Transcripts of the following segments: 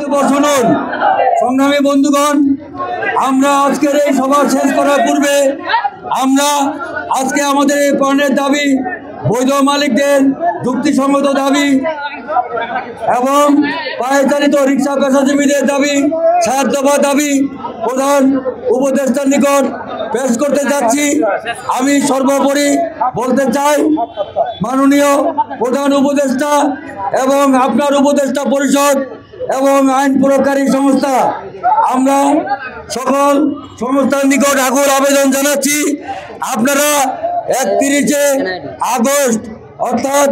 বক্তব্য শুনুন। সংগ্রামী বন্ধুগণ, আমরা আজকের এই সভা শেষ করার পূর্বে আমরা আজকে আমাদের এই পণ্যের দাবি, বৈধ মালিকদের যুক্তিসঙ্গত দাবি এবং পায়ে চালিত রিক্সা পেশাজীবীদের দাবি, 7 দফা দাবি প্রধান উপদেষ্টার নিকট পেশ করতে যাচ্ছি। আমি সর্বোপরি বলতে চাই, মাননীয় প্রধান উপদেষ্টা এবং আপনার উপদেষ্টা পরিষদ এবং আইন প্রয়োগকারী সংস্থা, আমরা সকল সংস্থার নিকট আকুল আবেদন জানাচ্ছি, আপনারা 31 আগস্ট অর্থাৎ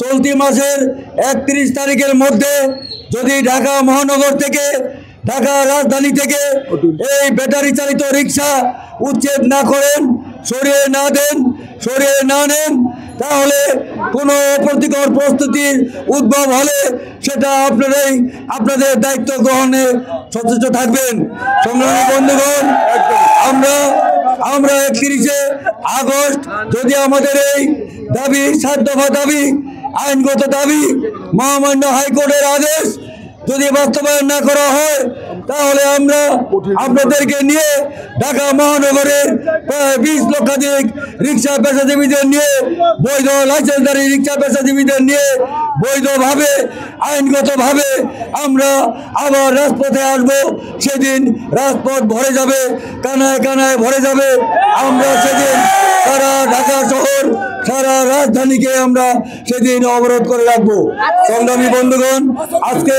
চলতি মাসের 31 তারিখের মধ্যে যদি ঢাকা মহানগর থেকে, ঢাকা রাজধানী থেকে এই ব্যাটারি চালিত রিক্সা উচ্ছেদ না করেন, সরিয়ে না নেন, তাহলে কোনো অপ্রীতিকর পরিস্থিতির উদ্ভব হলে সেটা আপনাদের দায়িত্ব গ্রহণে সচেষ্ট থাকবেন। সংগ্রামী বন্ধুগণ, আমরা 31 আগস্ট যদি আমাদের এই দাবি, 7 দফা দাবি, আইনগত দাবি, মহামান্য হাইকোর্টের আদেশ যদি বাস্তবায়ন না করা হয়, তাহলে আমরা আপনাদেরকে নিয়ে ঢাকা মহানগরের প্রায় 20 লক্ষাধিক রিক্সা পেশাজীবীদের নিয়ে, বৈধ লাইসেন্সধারী রিক্সা পেশাজীবীদের নিয়ে বৈধভাবে, আইনগতভাবে আমরা আবার রাজপথে আসবো। সেদিন রাজপথ ভরে যাবে, কানায় কানায় ভরে যাবে। আমরা সেদিন সারা ঢাকা শহর, সারা রাজধানীকে আমরা সেদিন অবরোধ করে রাখবো। সংগ্রামী বন্ধুগণ, আজকে